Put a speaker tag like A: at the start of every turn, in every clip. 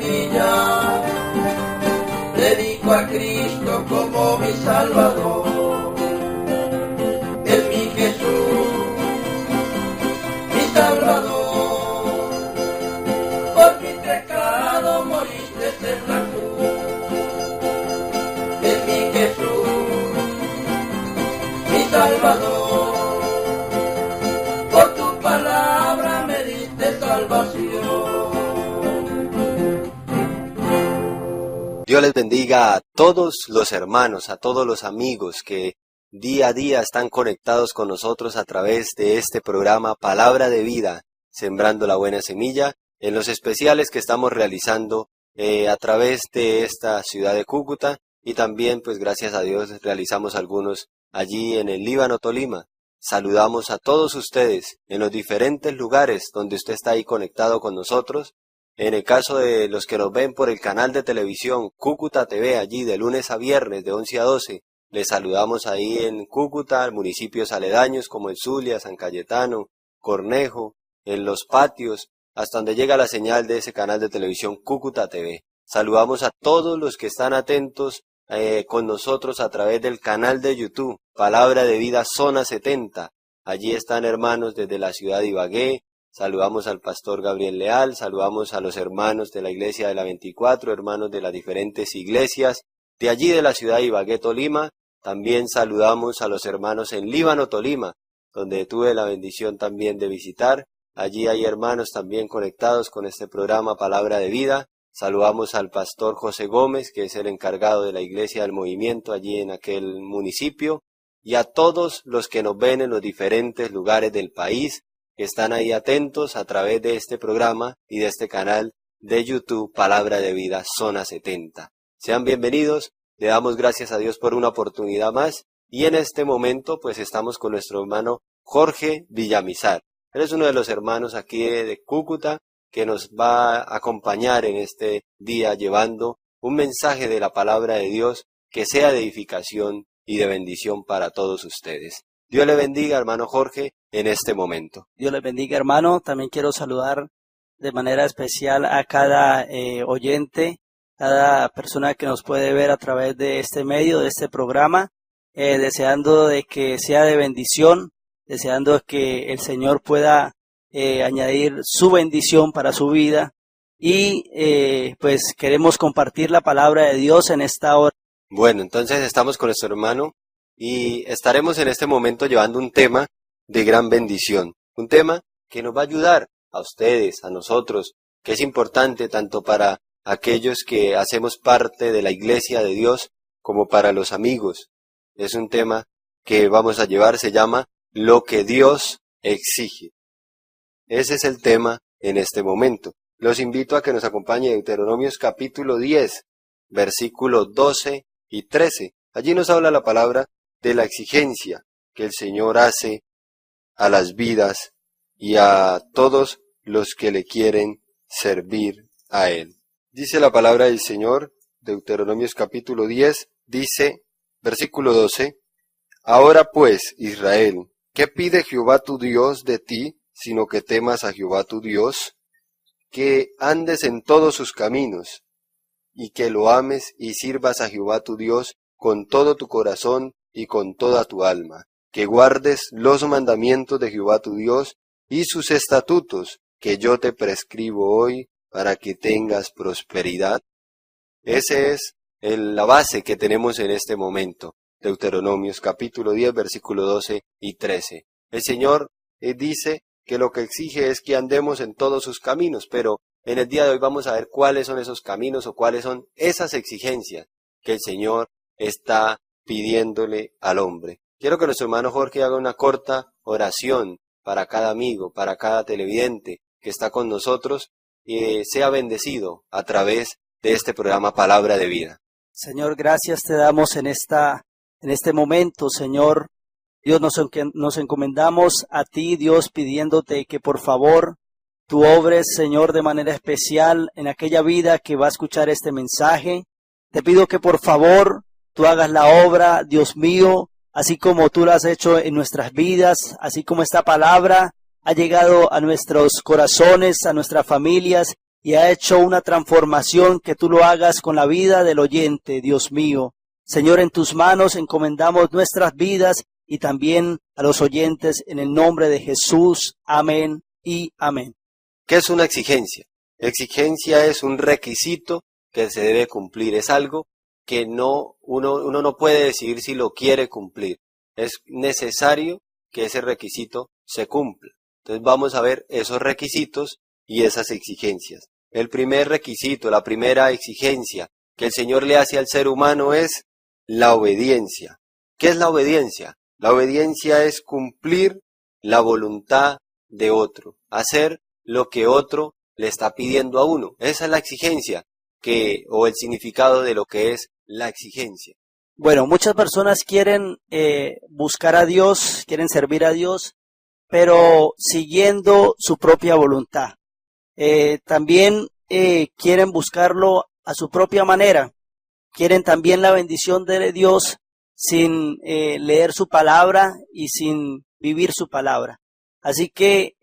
A: semilla, dedico a Cristo como mi Salvador. Es mi Jesús, mi Salvador. Por mi pecado moriste en la cruz. Es mi Jesús, mi Salvador. Por tu palabra me diste salvación.
B: Dios les bendiga a todos los hermanos, a todos los amigos que día a día están conectados con nosotros a través de este programa Palabra de Vida, Sembrando la Buena Semilla, en los especiales que estamos realizando a través de esta ciudad de Cúcuta, y también, pues gracias a Dios, realizamos algunos allí en el Líbano, Tolima. Saludamos a todos ustedes en los diferentes lugares donde usted está ahí conectado con nosotros. En el caso de los que nos ven por el canal de televisión Cúcuta TV, allí de lunes a viernes de 11 a 12, les saludamos ahí en Cúcuta, municipios aledaños como el Zulia, San Cayetano, Cornejo, en Los Patios, hasta donde llega la señal de ese canal de televisión Cúcuta TV. Saludamos a todos los que están atentos con nosotros a través del canal de YouTube, Palabra de Vida Zona 70. Allí están hermanos desde la ciudad de Ibagué. Saludamos al pastor Gabriel Leal, saludamos a los hermanos de la iglesia de la 24, hermanos de las diferentes iglesias de allí de la ciudad de Ibagué, Tolima. También saludamos a los hermanos en Líbano, Tolima, donde tuve la bendición también de visitar. Allí hay hermanos también conectados con este programa Palabra de Vida. Saludamos al pastor José Gómez, que es el encargado de la iglesia del movimiento allí en aquel municipio, y a todos los que nos ven en los diferentes lugares del país, que están ahí atentos a través de este programa y de este canal de YouTube Palabra de Vida Zona 70. Sean bienvenidos, le damos gracias a Dios por una oportunidad más, y en este momento pues estamos con nuestro hermano Jorge Villamizar. Él es uno de los hermanos aquí de Cúcuta que nos va a acompañar en este día llevando un mensaje de la palabra de Dios que sea de edificación y de bendición para todos ustedes. Dios le bendiga, hermano Jorge, en este momento.
C: Dios le bendiga, hermano. También quiero saludar de manera especial a cada oyente, cada persona que nos puede ver a través de este medio, de este programa, deseando de que sea de bendición, deseando que el Señor pueda añadir su bendición para su vida, y pues queremos compartir la palabra de Dios en esta hora.
B: Bueno, entonces estamos con nuestro hermano y estaremos en este momento llevando un tema de gran bendición, un tema que nos va a ayudar a ustedes, a nosotros, que es importante tanto para aquellos que hacemos parte de la iglesia de Dios como para los amigos. Es un tema que vamos a llevar, se llama Lo que Dios exige. Ese es el tema en este momento. Los invito a que nos acompañe Deuteronomios capítulo 10, versículos 12 y 13. Allí nos habla la palabra de la exigencia que el Señor hace a las vidas y a todos los que le quieren servir a Él. Dice la palabra del Señor, Deuteronomios capítulo 10, dice, versículo 12, Ahora pues, Israel, ¿qué pide Jehová tu Dios de ti, sino que temas a Jehová tu Dios? Que andes en todos sus caminos, y que lo ames y sirvas a Jehová tu Dios con todo tu corazón y con toda tu alma, que guardes los mandamientos de Jehová tu Dios y sus estatutos que yo te prescribo hoy para que tengas prosperidad. Esa es la base que tenemos en este momento. Deuteronomios capítulo 10, versículo 12 y 13. El Señor dice que lo que exige es que andemos en todos sus caminos, pero en el día de hoy vamos a ver cuáles son esos caminos o cuáles son esas exigencias que el Señor está pidiéndole al hombre. Quiero que nuestro hermano Jorge haga una corta oración para cada amigo, para cada televidente que está con nosotros y sea bendecido a través de este programa Palabra de Vida.
C: Señor, gracias te damos en este momento, Señor. Dios, nos encomendamos a ti, Dios, pidiéndote que por favor tú obres, Señor, de manera especial en aquella vida que va a escuchar este mensaje. Te pido que por favor tú hagas la obra, Dios mío, así como tú lo has hecho en nuestras vidas, así como esta palabra ha llegado a nuestros corazones, a nuestras familias y ha hecho una transformación, que tú lo hagas con la vida del oyente, Dios mío. Señor, en tus manos encomendamos nuestras vidas y también a los oyentes en el nombre de Jesús. Amén y amén.
B: ¿Qué es una exigencia? Exigencia es un requisito que se debe cumplir, es algo que uno no puede decidir si lo quiere cumplir. Es necesario que ese requisito se cumpla. Entonces vamos a ver esos requisitos y esas exigencias. El primer requisito, la primera exigencia que el Señor le hace al ser humano es la obediencia. ¿Qué es la obediencia? La obediencia es cumplir la voluntad de otro, hacer lo que otro le está pidiendo a uno. Esa es la exigencia o el significado de lo que es la exigencia.
C: Bueno, muchas personas quieren buscar a Dios, quieren servir a Dios, pero siguiendo su propia voluntad. También quieren buscarlo a su propia manera. Quieren también la bendición de Dios sin leer su palabra y sin vivir su palabra. Así que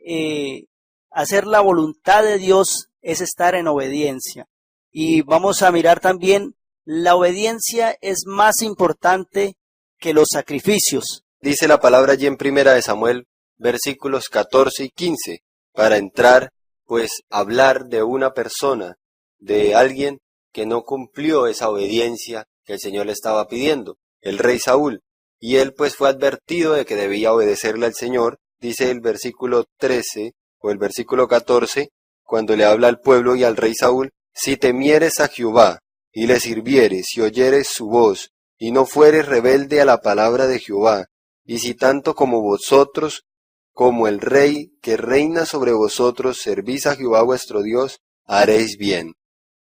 C: hacer la voluntad de Dios es estar en obediencia. Y vamos a mirar también, la obediencia es más importante que los sacrificios.
B: Dice la palabra allí en Primera de Samuel, versículos 14 y 15, para entrar, pues, hablar de una persona, de alguien que no cumplió esa obediencia que el Señor le estaba pidiendo, el rey Saúl. Y él, pues, fue advertido de que debía obedecerle al Señor. Dice el versículo 13 o el versículo 14, cuando le habla al pueblo y al rey Saúl: si temieres a Jehová y le sirvieres y oyeres su voz, y no fueres rebelde a la palabra de Jehová, y si tanto como vosotros, como el rey que reina sobre vosotros, servís a Jehová vuestro Dios, haréis bien.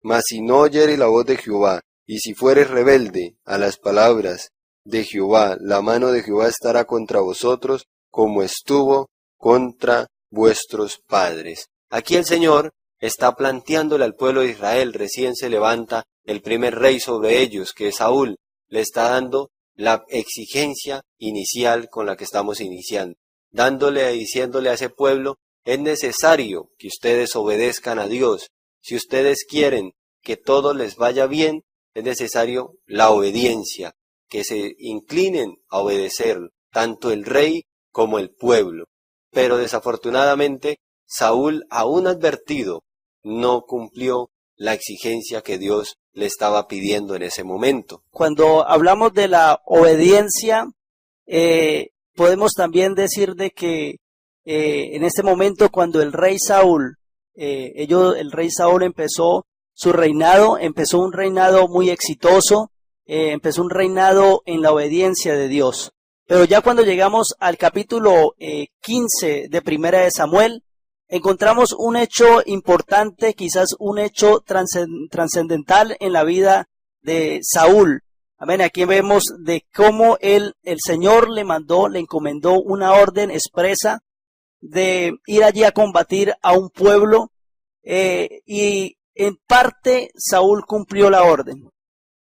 B: Mas si no oyeres la voz de Jehová, y si fueres rebelde a las palabras de Jehová, la mano de Jehová estará contra vosotros, como estuvo contra vuestros padres. Aquí el Señor está planteándole al pueblo de Israel, recién se levanta el primer rey sobre ellos, que es Saúl, le está dando la exigencia inicial con la que estamos iniciando, diciéndole a ese pueblo: es necesario que ustedes obedezcan a Dios. Si ustedes quieren que todo les vaya bien, es necesario la obediencia, que se inclinen a obedecer tanto el rey como el pueblo. Pero desafortunadamente Saúl, aún advertido, no cumplió la exigencia que Dios le estaba pidiendo en ese momento.
C: Cuando hablamos de la obediencia, podemos también decir de que en este momento, cuando el rey Saúl, el rey Saúl empezó su reinado, empezó un reinado muy exitoso, empezó un reinado en la obediencia de Dios. Pero ya cuando llegamos al capítulo 15 de Primera de Samuel, encontramos un hecho importante, quizás un hecho trascendental en la vida de Saúl. Amén. Aquí vemos de cómo el Señor le encomendó una orden expresa de ir allí a combatir a un pueblo, y en parte Saúl cumplió la orden,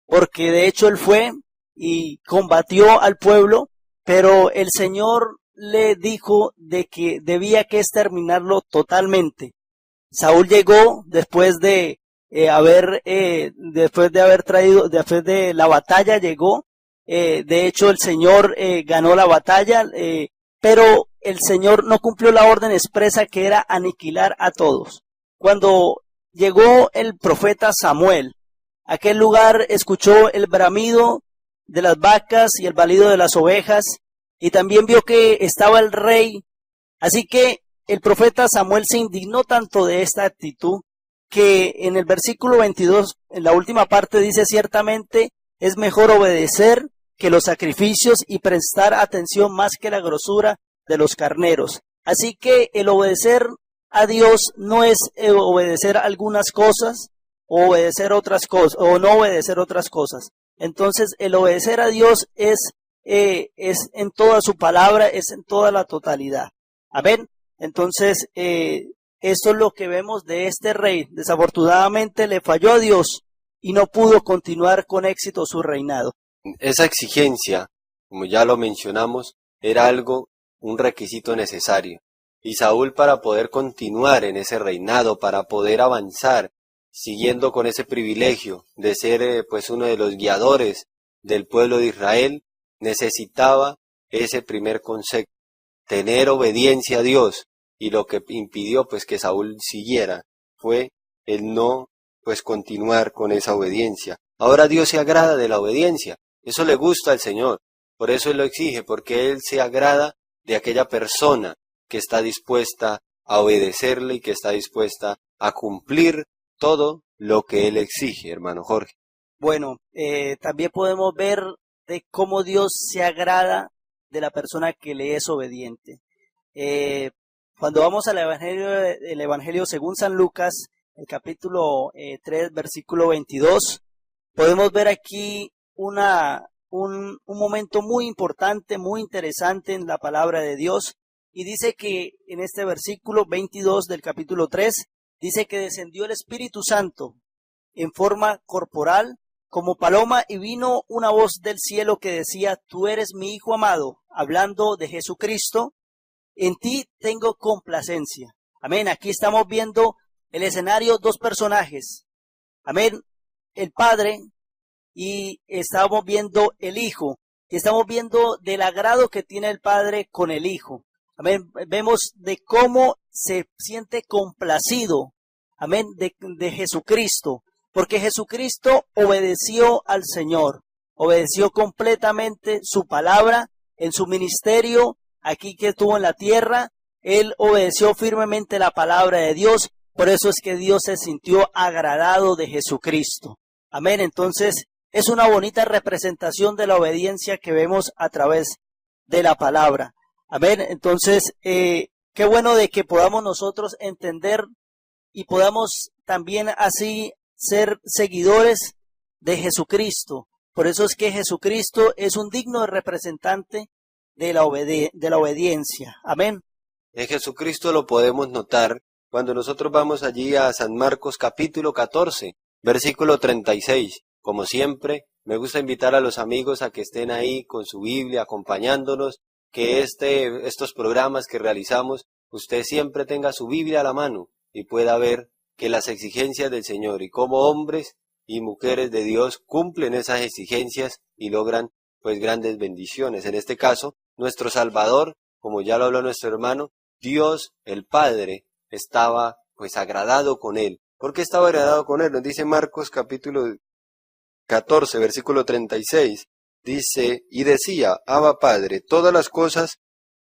C: porque de hecho él fue y combatió al pueblo, pero el Señor le dijo de que debía que exterminarlo totalmente. Saúl llegó después de la batalla, llegó. De hecho, el Señor ganó la batalla, pero el Señor no cumplió la orden expresa, que era aniquilar a todos. Cuando llegó el profeta Samuel a aquel lugar, escuchó el bramido de las vacas y el balido de las ovejas, y también vio que estaba el rey. Así que el profeta Samuel se indignó tanto de esta actitud, que en el versículo 22, en la última parte, dice: ciertamente es mejor obedecer que los sacrificios y prestar atención más que la grosura de los carneros. Así que el obedecer a Dios no es obedecer algunas cosas o obedecer otras cosas, o no obedecer otras cosas. Entonces el obedecer a Dios es en toda su palabra, es en toda la totalidad. Amén. Entonces esto es lo que vemos de este rey. Desafortunadamente le falló a Dios y no pudo continuar con éxito su reinado.
B: Esa exigencia, como ya lo mencionamos, era un requisito necesario. Y Saúl, para poder continuar en ese reinado, para poder avanzar, siguiendo con ese privilegio de ser pues uno de los guiadores del pueblo de Israel, necesitaba ese primer concepto, tener obediencia a Dios. Y lo que impidió pues que Saúl siguiera fue el no pues continuar con esa obediencia. Ahora Dios se agrada de la obediencia, eso le gusta al Señor, por eso Él lo exige, porque Él se agrada de aquella persona que está dispuesta a obedecerle y que está dispuesta a cumplir todo lo que Él exige, hermano Jorge.
C: Bueno, también podemos ver de cómo Dios se agrada de la persona que le es obediente. Cuando vamos al Evangelio según San Lucas, el capítulo 3, versículo 22, podemos ver aquí un momento muy importante, muy interesante en la palabra de Dios. Y dice que en este versículo 22 del capítulo 3, dice que descendió el Espíritu Santo en forma corporal como paloma y vino una voz del cielo que decía: tú eres mi Hijo amado, hablando de Jesucristo, en ti tengo complacencia. Amén, aquí estamos viendo el escenario, dos personajes. Amén, el Padre y estamos viendo el Hijo. Y estamos viendo del agrado que tiene el Padre con el Hijo. Amén, vemos de cómo se siente complacido, amén, de Jesucristo, porque Jesucristo obedeció al Señor, obedeció completamente su palabra en su ministerio, aquí que estuvo en la tierra, Él obedeció firmemente la palabra de Dios, por eso es que Dios se sintió agradado de Jesucristo. Amén, entonces es una bonita representación de la obediencia que vemos a través de la palabra. Amén, entonces qué bueno de que podamos nosotros entender y podamos también así ser seguidores de Jesucristo. Por eso es que Jesucristo es un digno representante de la obediencia. Amén.
B: En Jesucristo lo podemos notar cuando nosotros vamos allí a San Marcos capítulo 14, versículo 36. Como siempre, me gusta invitar a los amigos a que estén ahí con su Biblia acompañándonos, que estos programas que realizamos, usted siempre tenga su Biblia a la mano y pueda ver que las exigencias del Señor y cómo hombres y mujeres de Dios cumplen esas exigencias y logran pues grandes bendiciones. En este caso, nuestro Salvador, como ya lo habló nuestro hermano, Dios el Padre estaba pues agradado con él. ¿Por qué estaba agradado con él? Nos dice Marcos capítulo 14, versículo 36. Dice, y decía: Abba Padre, todas las cosas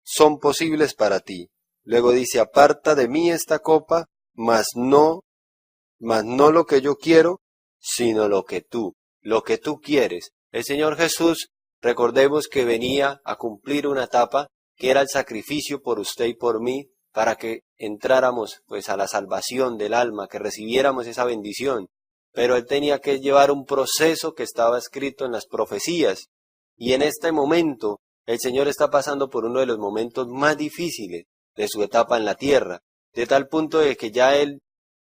B: son posibles para ti. Luego dice: aparta de mí esta copa, mas no lo que yo quiero, sino lo que tú quieres. El Señor Jesús, recordemos que venía a cumplir una etapa que era el sacrificio por usted y por mí, para que entráramos pues a la salvación del alma, que recibiéramos esa bendición. Pero Él tenía que llevar un proceso que estaba escrito en las profecías. Y en este momento, el Señor está pasando por uno de los momentos más difíciles de su etapa en la tierra, de tal punto de que ya Él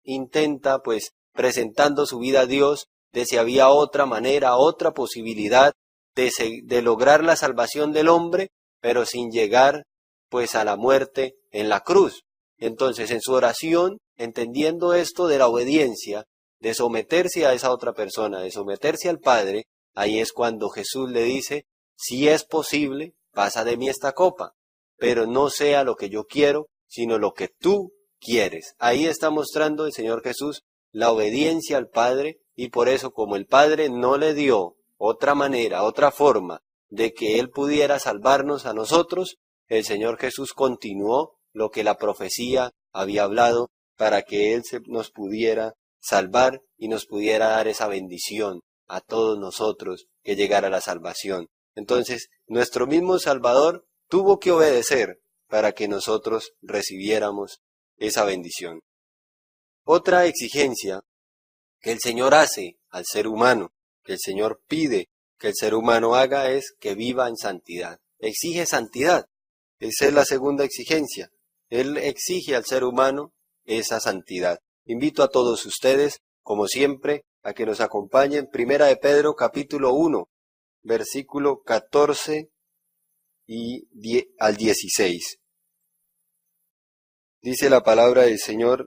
B: intenta, pues, presentando su vida a Dios, de si había otra manera, otra posibilidad de lograr la salvación del hombre, pero sin llegar, pues, a la muerte en la cruz. Entonces, en su oración, entendiendo esto de la obediencia, de someterse a esa otra persona, de someterse al Padre, ahí es cuando Jesús le dice: si es posible, pasa de mí esta copa, pero no sea lo que yo quiero, sino lo que tú quieres. Ahí está mostrando el Señor Jesús la obediencia al Padre, y por eso, como el Padre no le dio otra manera, otra forma de que Él pudiera salvarnos a nosotros, el Señor Jesús continuó lo que la profecía había hablado para que Él nos pudiera salvar y nos pudiera dar esa bendición a todos nosotros, que llegara la salvación. Entonces, nuestro mismo Salvador tuvo que obedecer para que nosotros recibiéramos esa bendición. Otra exigencia que el Señor hace al ser humano, que el Señor pide que el ser humano haga, es que viva en santidad. Exige santidad. Esa es la segunda exigencia. Él exige al ser humano esa santidad. Invito a todos ustedes, como siempre, a que nos acompañen. Primera de Pedro, capítulo 1, versículo 14 al 16. dice la palabra del Señor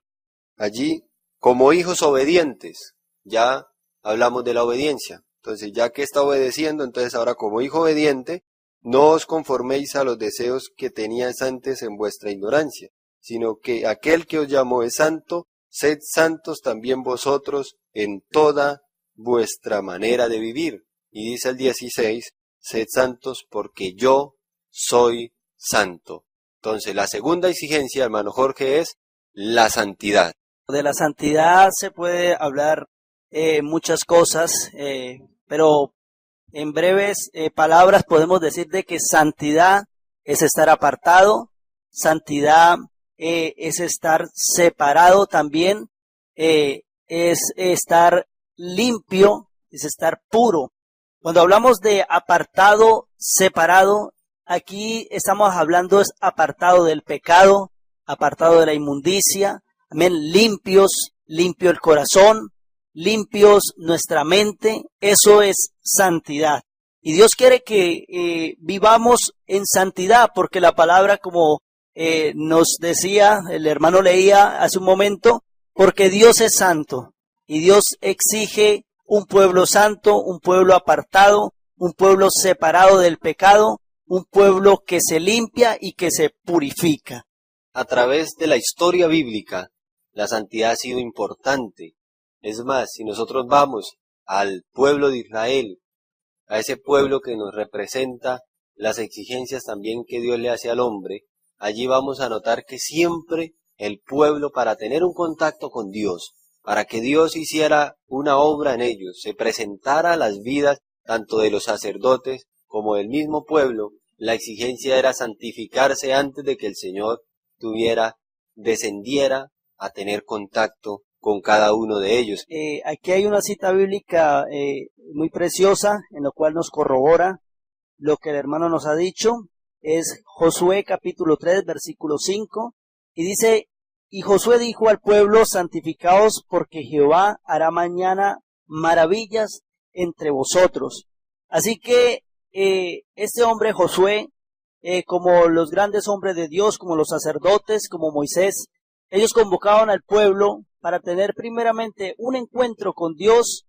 B: allí, como hijos obedientes. Ya hablamos de la obediencia. Entonces, ya que está obedeciendo, entonces ahora como hijo obediente, no os conforméis a los deseos que teníais antes en vuestra ignorancia, sino que aquel que os llamó es santo, sed santos también vosotros en toda vuestra manera de vivir. Y dice el 16, sed santos porque yo soy santo. Entonces, la segunda exigencia, hermano Jorge, es la santidad.
C: De la santidad se puede hablar muchas cosas, pero en breves palabras podemos decir de que santidad es estar apartado, santidad es estar separado también, es estar limpio, es estar puro. Cuando hablamos de apartado, separado, aquí estamos hablando es apartado del pecado, apartado de la inmundicia, amén, limpios, limpio el corazón, limpios nuestra mente, eso es santidad. Y Dios quiere que vivamos en santidad, porque la palabra, como nos decía, el hermano leía hace un momento, porque Dios es santo y Dios exige un pueblo santo, un pueblo apartado, un pueblo separado del pecado, un pueblo que se limpia y que se purifica.
B: A través de la historia bíblica, la santidad ha sido importante. Es más, si nosotros vamos al pueblo de Israel, a ese pueblo que nos representa las exigencias también que Dios le hace al hombre, allí vamos a notar que siempre el pueblo, para tener un contacto con Dios, para que Dios hiciera una obra en ellos, se presentara a las vidas tanto de los sacerdotes como del mismo pueblo, la exigencia era santificarse antes de que el Señor descendiera a tener contacto con cada uno de ellos.
C: Aquí hay una cita bíblica muy preciosa, en lo cual nos corrobora lo que el hermano nos ha dicho. Es Josué capítulo 3, versículo 5, y dice, y Josué dijo al pueblo, santificaos porque Jehová hará mañana maravillas entre vosotros. Así que este hombre Josué, como los grandes hombres de Dios, como los sacerdotes, como Moisés, ellos convocaban al pueblo para tener primeramente un encuentro con Dios,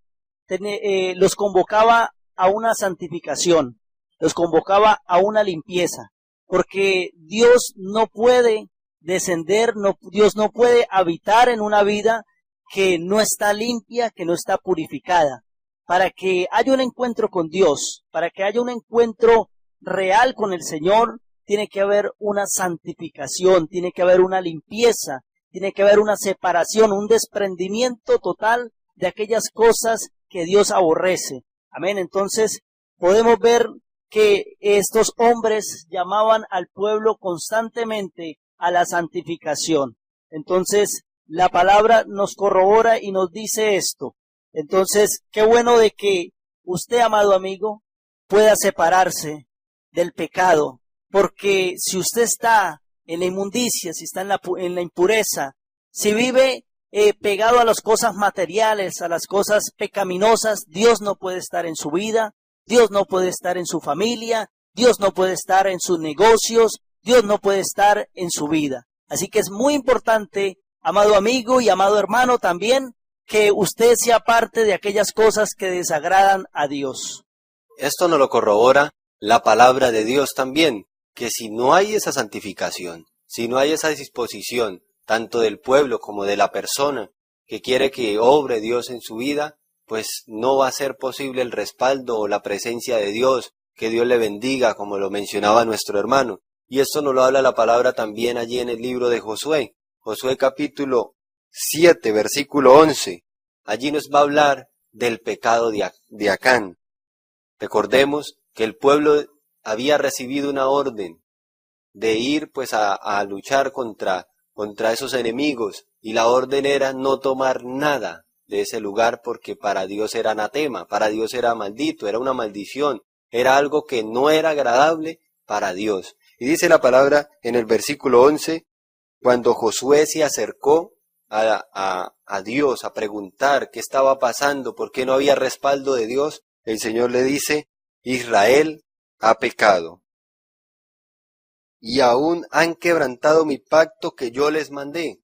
C: los convocaba a una santificación, los convocaba a una limpieza, porque Dios no puede descender, Dios no puede habitar en una vida que no está limpia, que no está purificada. Para que haya un encuentro con Dios, para que haya un encuentro real con el Señor, tiene que haber una santificación, tiene que haber una limpieza, tiene que haber una separación, un desprendimiento total de aquellas cosas que Dios aborrece. Amén. Entonces podemos ver que estos hombres llamaban al pueblo constantemente a la santificación. Entonces la palabra nos corrobora y nos dice esto. Entonces, qué bueno de que usted, amado amigo, pueda separarse del pecado, porque si usted está en la inmundicia, si está en la impureza, si vive pegado a las cosas materiales, a las cosas pecaminosas, Dios no puede estar en su vida, Dios no puede estar en su familia, Dios no puede estar en sus negocios, Dios no puede estar en su vida. Así que es muy importante, amado amigo y amado hermano también, que usted sea parte de aquellas cosas que desagradan a Dios.
B: Esto nos lo corrobora la palabra de Dios también, que si no hay esa santificación, si no hay esa disposición, tanto del pueblo como de la persona que quiere que obre Dios en su vida, pues no va a ser posible el respaldo o la presencia de Dios, que Dios le bendiga, como lo mencionaba nuestro hermano. Y esto nos lo habla la palabra también allí en el libro de Josué. Josué capítulo 7, versículo 11. Allí nos va a hablar del pecado de Acán. Recordemos que el pueblo había recibido una orden de ir pues a luchar contra esos enemigos, y la orden era no tomar nada de ese lugar porque para Dios era anatema, para Dios era maldito, era una maldición, era algo que no era agradable para Dios. Y dice la palabra en el versículo 11, cuando Josué se acercó a Dios a preguntar qué estaba pasando, por qué no había respaldo de Dios, el Señor le dice, Israel ha pecado. y aún han quebrantado mi pacto que yo les mandé.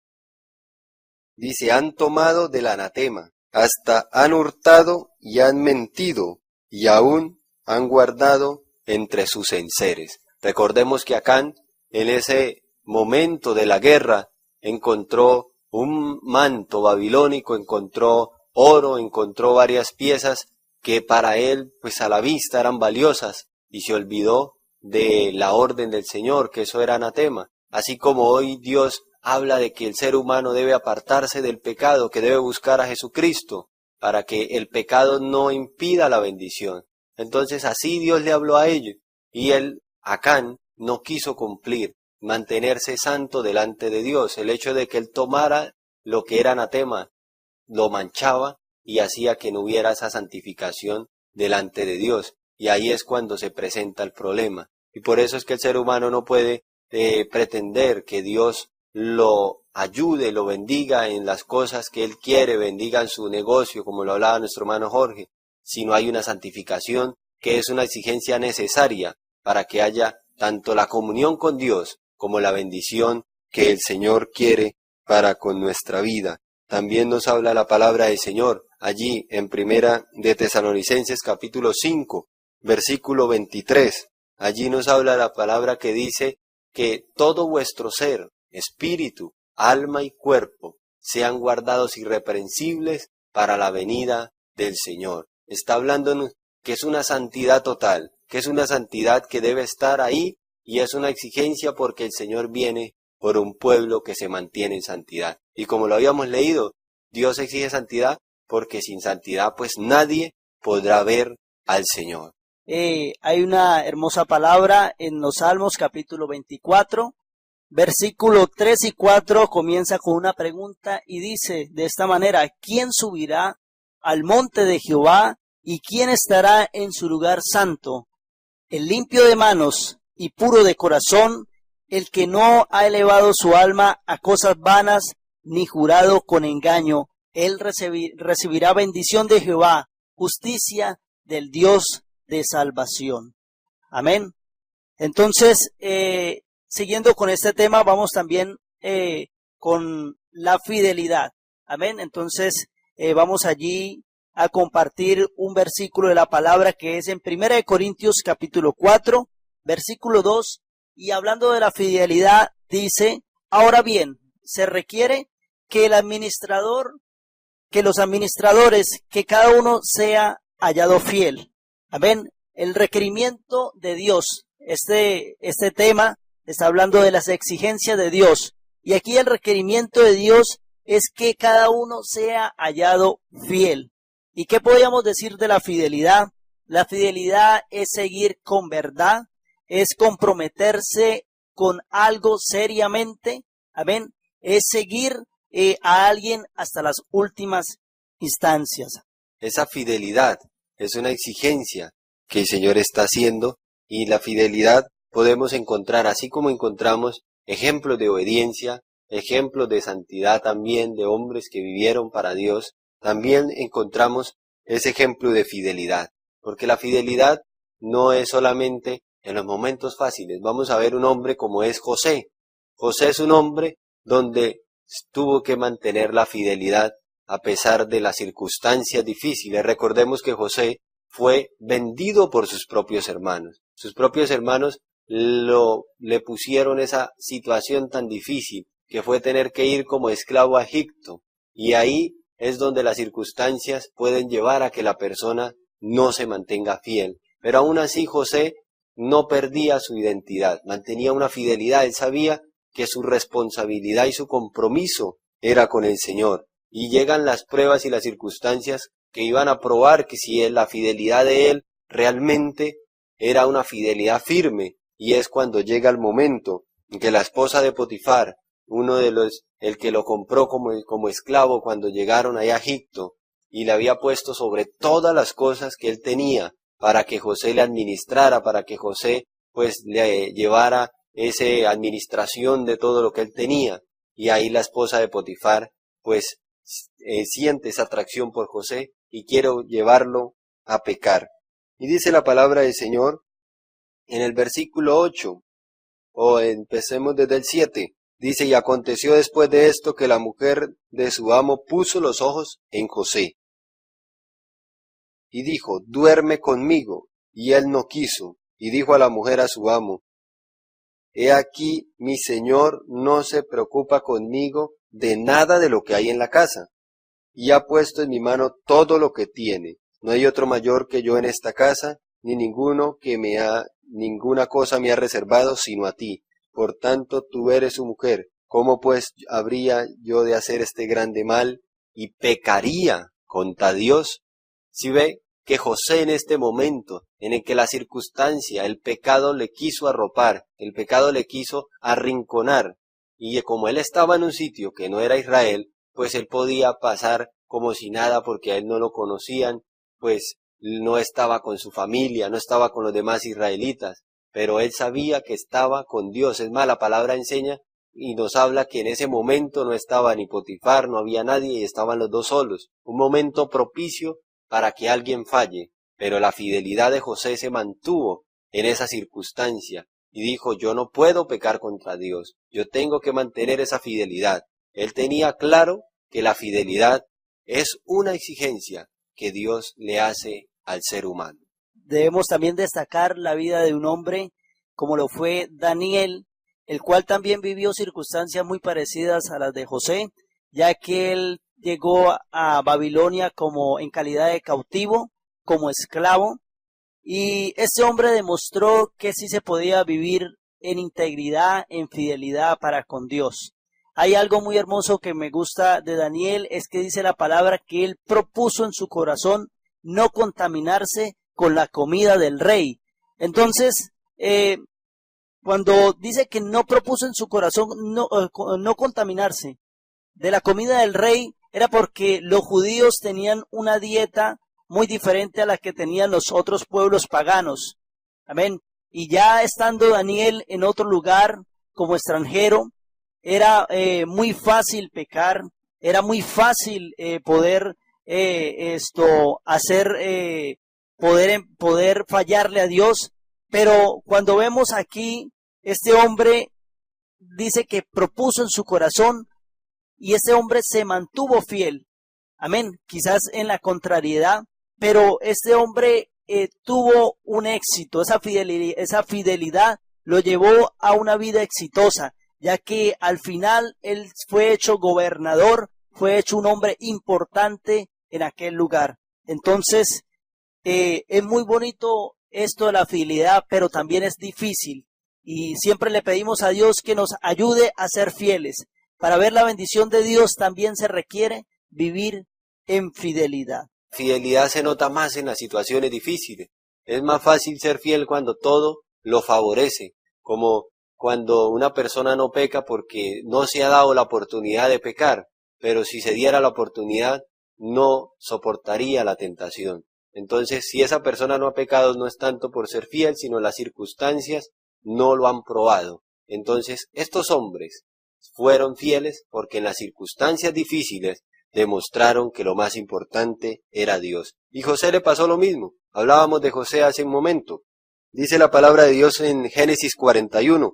B: Dice, han tomado del anatema, hasta han hurtado y han mentido, y aún han guardado entre sus enseres. Recordemos que Acán, en ese momento de la guerra, encontró un manto babilónico, encontró oro, encontró varias piezas que para él, pues a la vista eran valiosas, y se olvidó de la orden del Señor, que eso era anatema. Así como hoy Dios habla de que el ser humano debe apartarse del pecado, que debe buscar a Jesucristo, para que el pecado no impida la bendición. Entonces así Dios le habló a ellos, y él, Acán, no quiso cumplir, mantenerse santo delante de Dios. El hecho de que él tomara lo que era anatema, lo manchaba y hacía que no hubiera esa santificación delante de Dios. Y ahí es cuando se presenta el problema. Y por eso es que el ser humano no puede pretender que Dios lo ayude, lo bendiga en las cosas que él quiere, bendiga en su negocio, como lo hablaba nuestro hermano Jorge, si no hay una santificación, que es una exigencia necesaria para que haya tanto la comunión con Dios como la bendición que el Señor quiere para con nuestra vida. También nos habla la palabra del Señor allí en Primera de Tesalonicenses capítulo 5, versículo 23. Allí nos habla la palabra que dice que todo vuestro ser, espíritu, alma y cuerpo sean guardados irreprensibles para la venida del Señor. Está hablando que es una santidad total, que es una santidad que debe estar ahí y es una exigencia porque el Señor viene por un pueblo que se mantiene en santidad. Y como lo habíamos leído, Dios exige santidad porque sin santidad pues nadie podrá ver al Señor.
C: Hay una hermosa palabra en los Salmos capítulo 24, versículo 3 y 4 comienza con una pregunta y dice de esta manera: ¿quién subirá al monte de Jehová y quién estará en su lugar santo? El limpio de manos y puro de corazón, el que no ha elevado su alma a cosas vanas ni jurado con engaño. Él recibirá bendición de Jehová, justicia del Dios de salvación. Amén. Entonces, siguiendo con este tema, vamos también con la fidelidad. Amén. Entonces, vamos allí a compartir un versículo de la palabra que es en 1 Corintios capítulo 4, versículo 2, y hablando de la fidelidad, dice: ahora bien, se requiere que los administradores, que cada uno sea hallado fiel. Amén. El requerimiento de Dios. Este tema está hablando de las exigencias de Dios. Y aquí el requerimiento de Dios es que cada uno sea hallado fiel. ¿Y qué podríamos decir de la fidelidad? La fidelidad es seguir con verdad, es comprometerse con algo seriamente. Amén. Es seguir a alguien hasta las últimas instancias.
B: Esa fidelidad es una exigencia que el Señor está haciendo, y la fidelidad podemos encontrar, así como encontramos ejemplos de obediencia, ejemplos de santidad también, de hombres que vivieron para Dios, también encontramos ese ejemplo de fidelidad, porque la fidelidad no es solamente en los momentos fáciles. Vamos a ver un hombre como es José. José es un hombre donde tuvo que mantener la fidelidad a pesar de las circunstancias difíciles. Recordemos que José fue vendido por sus propios hermanos. Sus propios hermanos le pusieron esa situación tan difícil que fue tener que ir como esclavo a Egipto. Y ahí es donde las circunstancias pueden llevar a que la persona no se mantenga fiel. Pero aún así José no perdía su identidad, mantenía una fidelidad. Él sabía que su responsabilidad y su compromiso era con el Señor. Y llegan las pruebas y las circunstancias que iban a probar que si la fidelidad de él realmente era una fidelidad firme. Y es cuando llega el momento en que la esposa de Potifar, el que lo compró como esclavo cuando llegaron allá a Egipto, y le había puesto sobre todas las cosas que él tenía para que José le administrara, para que José pues le llevara esa administración de todo lo que él tenía. Y ahí la esposa de Potifar pues siente esa atracción por José y quiere llevarlo a pecar. Y dice la palabra del Señor en el versículo 8: o empecemos desde el 7. Dice, y aconteció después de esto que la mujer de su amo puso los ojos en José. Y dijo, duerme conmigo. Y él no quiso. Y dijo a la mujer a su amo, he aquí, mi señor no se preocupa conmigo de nada de lo que hay en la casa. Y ha puesto en mi mano todo lo que tiene. No hay otro mayor que yo en esta casa, ni ninguna cosa me ha reservado sino a ti. Por tanto, tú eres su mujer. ¿Cómo pues habría yo de hacer este grande mal y pecaría contra Dios? Si ve que José en este momento, en el que la circunstancia, el pecado le quiso arropar, el pecado le quiso arrinconar, y como él estaba en un sitio que no era Israel, pues él podía pasar como si nada porque a él no lo conocían, pues no estaba con su familia, no estaba con los demás israelitas, pero él sabía que estaba con Dios. Es más, la palabra enseña y nos habla que en ese momento no estaba ni Potifar, no había nadie y estaban los dos solos. Un momento propicio para que alguien falle, pero la fidelidad de José se mantuvo en esa circunstancia y dijo, yo no puedo pecar contra Dios, yo tengo que mantener esa fidelidad. Él tenía claro que la fidelidad es una exigencia que Dios le hace al ser humano.
C: Debemos también destacar la vida de un hombre como lo fue Daniel, el cual también vivió circunstancias muy parecidas a las de José, ya que él llegó a Babilonia como en calidad de cautivo, como esclavo, y este hombre demostró que sí se podía vivir en integridad, en fidelidad para con Dios. Hay algo muy hermoso que me gusta de Daniel, es que dice la palabra que él propuso en su corazón no contaminarse con la comida del rey. Entonces, cuando dice que no propuso en su corazón no contaminarse de la comida del rey, era porque los judíos tenían una dieta muy diferente a la que tenían los otros pueblos paganos. Amén. Y ya estando Daniel en otro lugar como extranjero, era muy fácil pecar, era muy fácil poder poder fallarle a Dios. Pero cuando vemos aquí, este hombre dice que propuso en su corazón y este hombre se mantuvo fiel. Amén. Quizás en la contrariedad, pero este hombre tuvo un éxito. Esa fidelidad lo llevó a una vida exitosa, ya que al final él fue hecho gobernador, fue hecho un hombre importante en aquel lugar. Entonces, es muy bonito esto de la fidelidad, pero también es difícil. Y siempre le pedimos a Dios que nos ayude a ser fieles. Para ver la bendición de Dios también se requiere vivir en fidelidad.
B: Fidelidad se nota más en las situaciones difíciles. Es más fácil ser fiel cuando todo lo favorece, como cuando una persona no peca porque no se ha dado la oportunidad de pecar, pero si se diera la oportunidad no soportaría la tentación. Entonces, si esa persona no ha pecado, no es tanto por ser fiel, sino las circunstancias no lo han probado. Entonces, estos hombres fueron fieles porque en las circunstancias difíciles demostraron que lo más importante era Dios. Y José le pasó lo mismo. Hablábamos de José hace un momento. Dice la palabra de Dios en Génesis 41,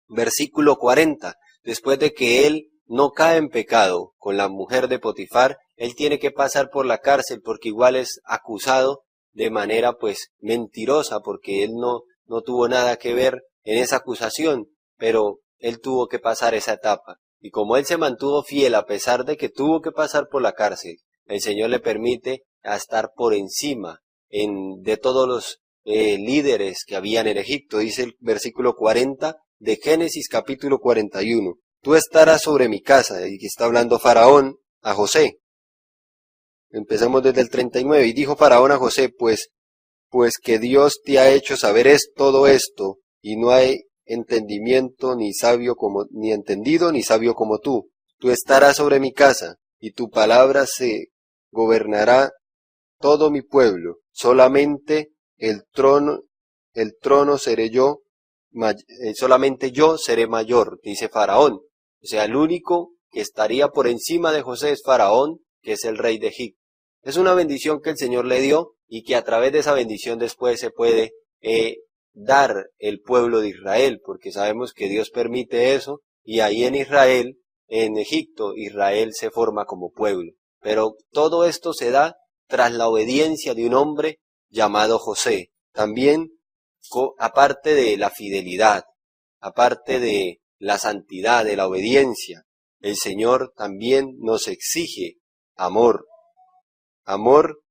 B: versículo 40. Después de que él no cae en pecado con la mujer de Potifar, él tiene que pasar por la cárcel porque igual es acusado de manera pues mentirosa, porque él no tuvo nada que ver en esa acusación, pero él tuvo que pasar esa etapa. Y como él se mantuvo fiel a pesar de que tuvo que pasar por la cárcel, el Señor le permite estar por encima de todos los líderes que habían en Egipto. Dice el versículo 40 de Génesis capítulo 41. Tú estarás sobre mi casa, y que está hablando Faraón a José. Empezamos desde el 39, y dijo Faraón a José, pues que Dios te ha hecho saber todo esto, y no hay entendimiento ni entendido ni sabio como tú. Tú estarás sobre mi casa, y tu palabra se gobernará todo mi pueblo. Solamente el trono seré yo, solamente yo seré mayor, dice Faraón. O sea, el único que estaría por encima de José es Faraón, que es el rey de Egipto. Es una bendición que el Señor le dio y que a través de esa bendición después se puede dar el pueblo de Israel, porque sabemos que Dios permite eso, y ahí en Israel, en Egipto, Israel se forma como pueblo. Pero todo esto se da tras la obediencia de un hombre llamado José. También, aparte de la fidelidad, aparte de la santidad, de la obediencia, el Señor también nos exige amor. Amor,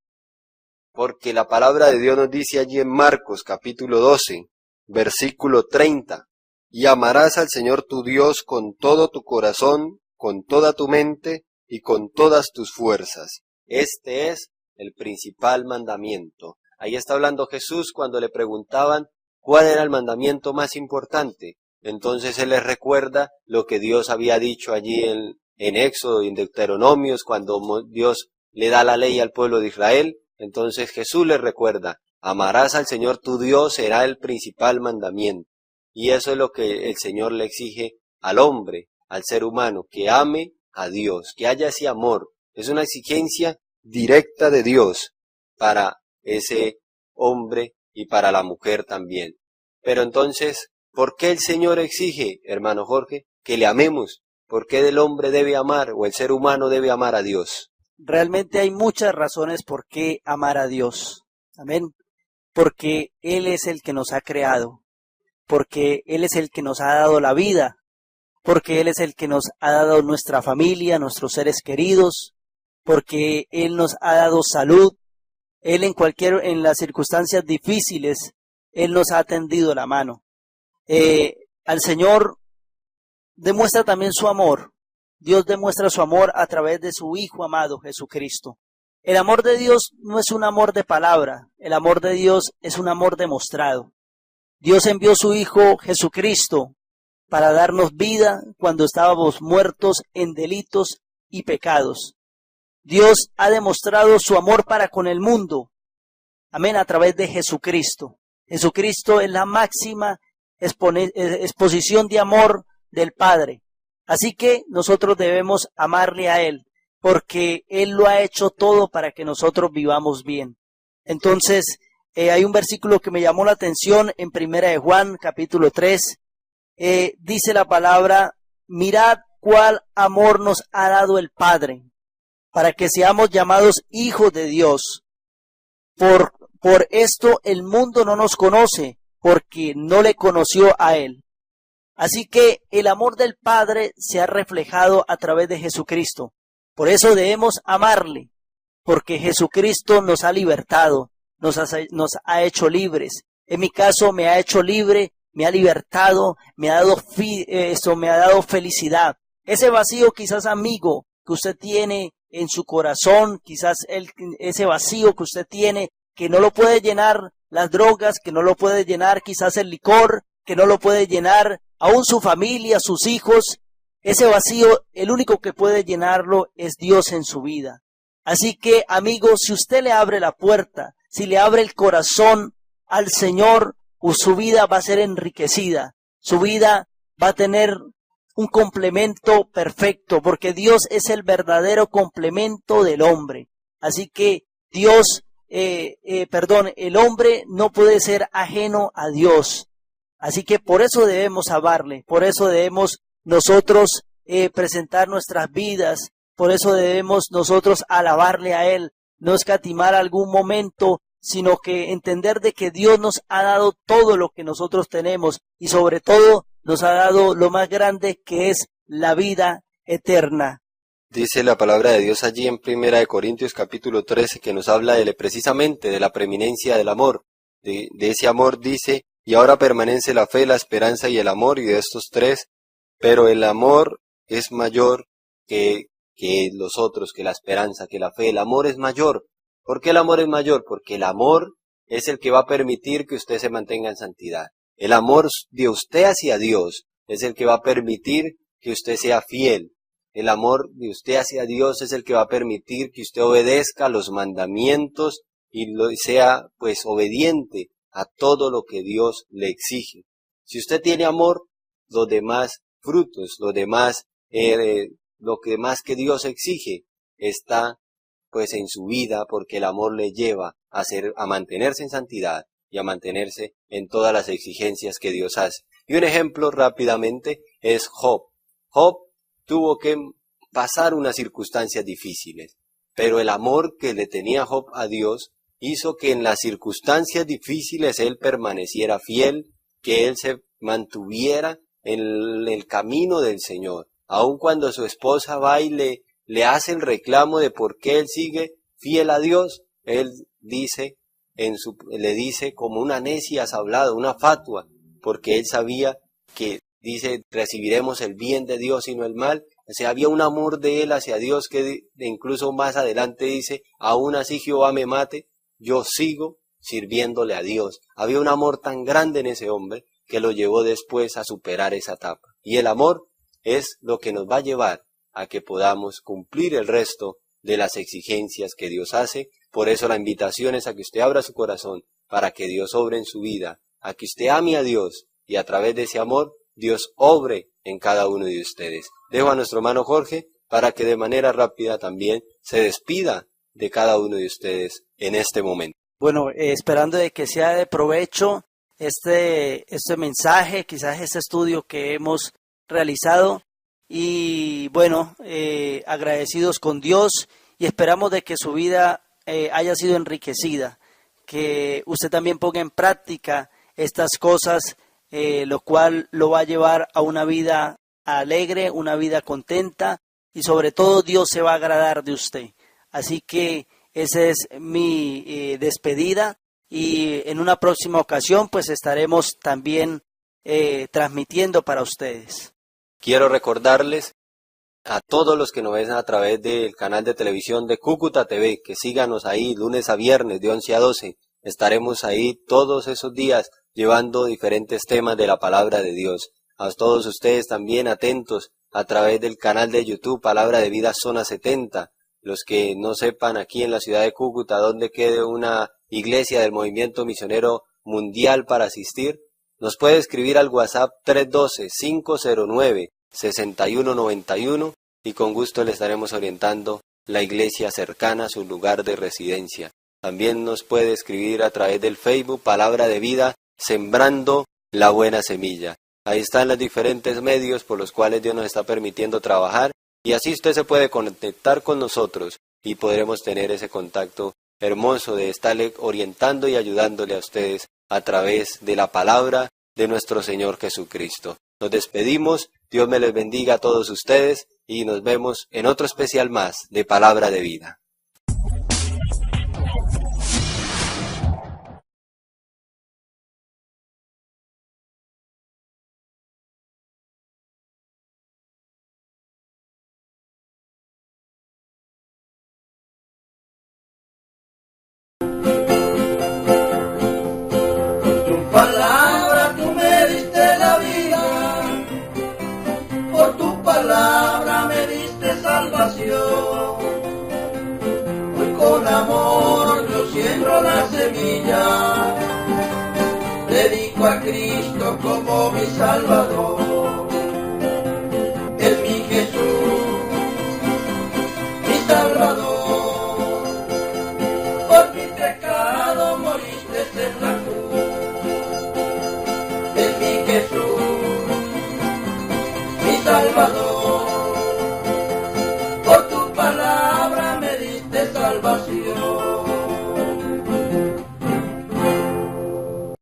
B: porque la palabra de Dios nos dice allí en Marcos capítulo 12, versículo 30, y amarás al Señor tu Dios con todo tu corazón, con toda tu mente y con todas tus fuerzas. Este es el principal mandamiento. Ahí está hablando Jesús cuando le preguntaban cuál era el mandamiento más importante. Entonces Él les recuerda lo que Dios había dicho allí en Éxodo y en Deuteronomios, cuando Dios le da la ley al pueblo de Israel. Entonces Jesús les recuerda, amarás al Señor tu Dios, será el principal mandamiento. Y eso es lo que el Señor le exige al hombre, al ser humano, que ame a Dios, que haya ese amor. Es una exigencia directa de Dios para ese hombre y para la mujer también. Pero entonces, ¿por qué el Señor exige, hermano Jorge, que le amemos? ¿Por qué el hombre debe amar o el ser humano debe amar a Dios?
C: Realmente hay muchas razones por qué amar a Dios. Amén. Porque Él es el que nos ha creado, porque Él es el que nos ha dado la vida, porque Él es el que nos ha dado nuestra familia, nuestros seres queridos, porque Él nos ha dado salud. Él en las circunstancias difíciles, Él nos ha tendido la mano. Al Señor demuestra también su amor. Dios demuestra su amor a través de su Hijo amado, Jesucristo. El amor de Dios no es un amor de palabra, el amor de Dios es un amor demostrado. Dios envió su Hijo Jesucristo para darnos vida cuando estábamos muertos en delitos y pecados. Dios ha demostrado su amor para con el mundo, amén, a través de Jesucristo. Jesucristo es la máxima exposición de amor del Padre. Así que nosotros debemos amarle a Él, porque Él lo ha hecho todo para que nosotros vivamos bien. Entonces, hay un versículo que me llamó la atención en 1 de Juan, capítulo 3. Dice la palabra, mirad cuál amor nos ha dado el Padre, para que seamos llamados hijos de Dios. Por esto el mundo no nos conoce, porque no le conoció a Él. Así que el amor del Padre se ha reflejado a través de Jesucristo. Por eso debemos amarle, porque Jesucristo nos ha libertado, nos ha hecho libres. En mi caso me ha hecho libre, me ha libertado, me ha dado felicidad. Ese vacío quizás, amigo, que usted tiene en su corazón, quizás ese vacío que usted tiene, que no lo puede llenar las drogas, que no lo puede llenar quizás el licor, que no lo puede llenar aún su familia, sus hijos. Ese vacío, el único que puede llenarlo es Dios en su vida. Así que, amigo, si usted le abre la puerta, si le abre el corazón al Señor, su vida va a ser enriquecida, su vida va a tener un complemento perfecto, porque Dios es el verdadero complemento del hombre. Así que el hombre no puede ser ajeno a Dios. Así que por eso debemos amarle, por eso debemos nosotros presentar nuestras vidas, por eso debemos nosotros alabarle a Él, no escatimar algún momento, sino que entender de que Dios nos ha dado todo lo que nosotros tenemos y sobre todo nos ha dado lo más grande, que es la vida eterna.
B: Dice la palabra de Dios allí en 1 de Corintios capítulo 13, que nos habla precisamente de la preeminencia del amor. De ese amor dice, y ahora permanece la fe, la esperanza y el amor, y de estos tres, pero el amor es mayor que los otros, que la esperanza, que la fe. El amor es mayor. ¿Por qué el amor es mayor? Porque el amor es el que va a permitir que usted se mantenga en santidad. El amor de usted hacia Dios es el que va a permitir que usted sea fiel. El amor de usted hacia Dios es el que va a permitir que usted obedezca los mandamientos y sea pues obediente a todo lo que Dios le exige. Si usted tiene amor, los demás frutos, lo que más que Dios exige está pues en su vida, porque el amor le lleva a mantenerse en santidad, y a mantenerse en todas las exigencias que Dios hace. Y un ejemplo rápidamente es Job. Job tuvo que pasar unas circunstancias difíciles, pero el amor que le tenía Job a Dios hizo que en las circunstancias difíciles él permaneciera fiel, que él se mantuviera en el camino del Señor. Aun cuando su esposa va y le hace el reclamo de por qué él sigue fiel a Dios, él le dice como una necia has hablado, una fatua, porque él sabía que dice recibiremos el bien de Dios y no el mal. O sea, había un amor de él hacia Dios que incluso más adelante dice, aún así Jehová me mate, yo sigo sirviéndole a Dios. Había un amor tan grande en ese hombre que lo llevó después a superar esa etapa. Y el amor es lo que nos va a llevar a que podamos cumplir el resto de las exigencias que Dios hace. Por eso la invitación es a que usted abra su corazón para que Dios obre en su vida, a que usted ame a Dios y a través de ese amor Dios obre en cada uno de ustedes. Dejo a nuestro hermano Jorge para que de manera rápida también se despida de cada uno de ustedes en este momento.
C: Bueno, esperando de que sea de provecho este mensaje, quizás este estudio que hemos realizado y bueno, agradecidos con Dios y esperamos de que su vida haya sido enriquecida, que usted también ponga en práctica estas cosas, lo cual lo va a llevar a una vida alegre, una vida contenta y sobre todo Dios se va a agradar de usted. Así que esa es mi despedida y en una próxima ocasión pues estaremos también transmitiendo para ustedes.
B: Quiero recordarles a todos los que nos ven a través del canal de televisión de Cúcuta TV, que síganos ahí lunes a viernes de 11 a 12. Estaremos ahí todos esos días llevando diferentes temas de la palabra de Dios. A todos ustedes también atentos a través del canal de YouTube Palabra de Vida Zona 70. Los que no sepan aquí en la ciudad de Cúcuta dónde quede una iglesia del Movimiento Misionero Mundial para asistir, nos puede escribir al WhatsApp 312-509-6191 y con gusto le estaremos orientando la iglesia cercana a su lugar de residencia. También nos puede escribir a través del Facebook Palabra de Vida Sembrando la Buena Semilla. Ahí están los diferentes medios por los cuales Dios nos está permitiendo trabajar y así usted se puede conectar con nosotros y podremos tener ese contacto hermoso de estarle orientando y ayudándole a ustedes a través de la palabra de nuestro Señor Jesucristo. Nos despedimos, Dios me les bendiga a todos ustedes y nos vemos en otro especial más de Palabra de Vida.
A: Hoy con amor yo siembro la semilla, dedico a Cristo como mi Salvador.